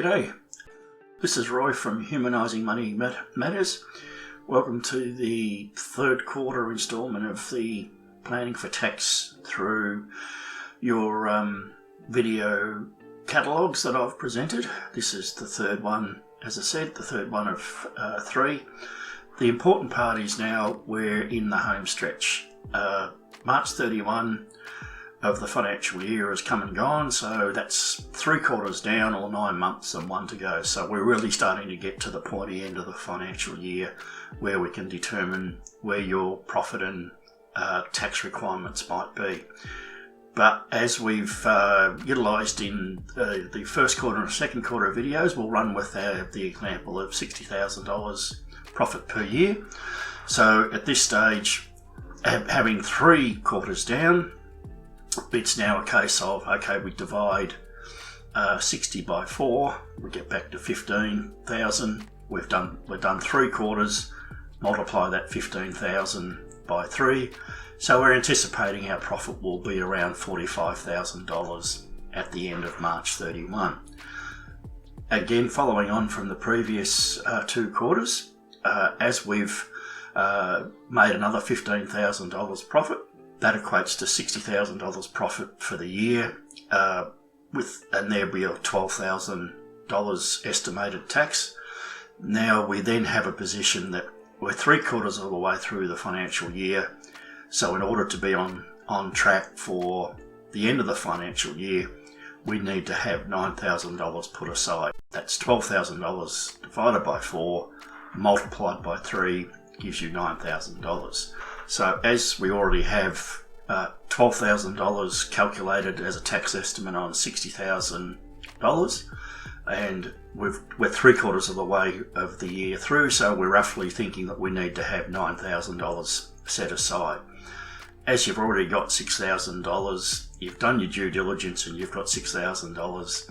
G'day, this is Roy from Humanising Money Matters. Welcome to the third quarter instalment of the Planning for Tax through your video catalogues that I've presented. This is the third one, as I said, the third one of three. The important part is now we're in the home stretch. March 31 of the financial year has come and gone, so that's 3 quarters down, or 9 months and 1 to go. So we're really starting to get to the pointy end of the financial year where we can determine where your profit and tax requirements might be. But as we've utilised in the first quarter and second quarter videos, we'll run with the example of $60,000 profit per year. So at this stage, having 3 quarters down, it's now a case of, okay, we divide 60 by 4, we get back to 15,000. We've done 3 quarters, multiply that 15,000 by 3. So we're anticipating our profit will be around $45,000 at the end of March 31. Again, following on from the previous 2 quarters, as we've made another $15,000 profit, that equates to $60,000 profit for the year, and there'll be a $12,000 estimated tax. Now we then have a position that we're 3 quarters of the way through the financial year, so in order to be on track for the end of the financial year, we need to have $9,000 put aside. That's $12,000 divided by 4, multiplied by 3, gives you $9,000. So as we already have $12,000 calculated as a tax estimate on $60,000, and we're 3 quarters of the way of the year through, so we're roughly thinking that we need to have $9,000 set aside. As you've already got $6,000, you've done your due diligence and you've got $6,000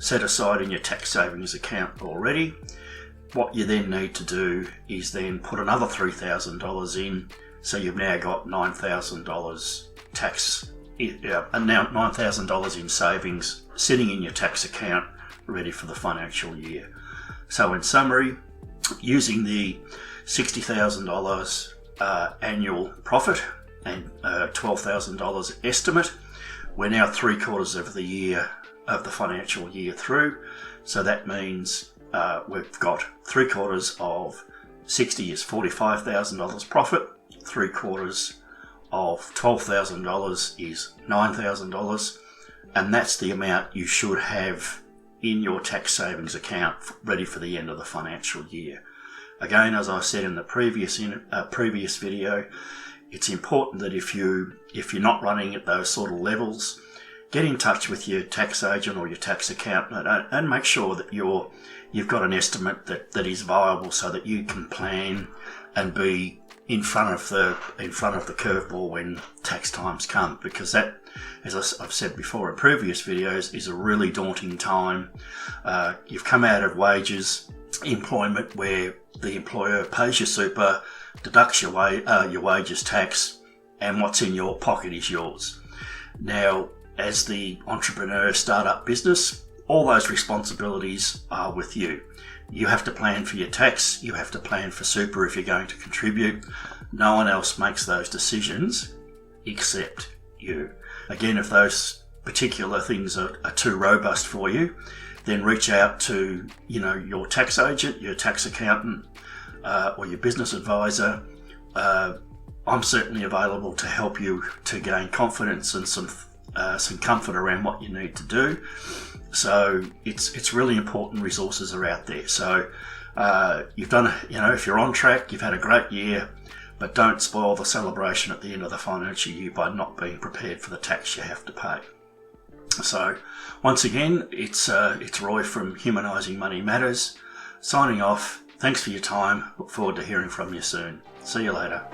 set aside in your tax savings account already. What you then need to do is then put another $3,000 in, so you've now got $9,000 tax, and now $9,000 in savings sitting in your tax account ready for the financial year. So in summary, using the $60,000 annual profit and $12,000 estimate, we're now 3 quarters of the year of the financial year through. So that means we've got 3 quarters of 60 is $45,000 profit, 3 quarters of $12,000 is $9,000, and that's the amount you should have in your tax savings account ready for the end of the financial year. Again, as I said in the previous video, it's important that if you're not running at those sort of levels, get in touch with your tax agent or your tax accountant and make sure that you've got an estimate that is viable, so that you can plan and be in front of the curveball when tax times come, because that, as I've said before in previous videos, is a really daunting time. You've come out of wages employment where the employer pays your super, deducts your wages tax, and what's in your pocket is yours. Now, as the entrepreneur startup business, all those responsibilities are with you. You have to plan for your tax, you have to plan for super if you're going to contribute. No one else makes those decisions except you. Again, if those particular things are too robust for you, then reach out to your tax agent, your tax accountant, or your business advisor. I'm certainly available to help you to gain confidence and some comfort around what you need to do. So it's really important resources are out there. So you've done, if you're on track, you've had a great year, but don't spoil the celebration at the end of the financial year by not being prepared for the tax you have to pay. So once again, it's Roy from Humanising Money Matters signing off. Thanks for your time. Look forward to hearing from you soon. See you later.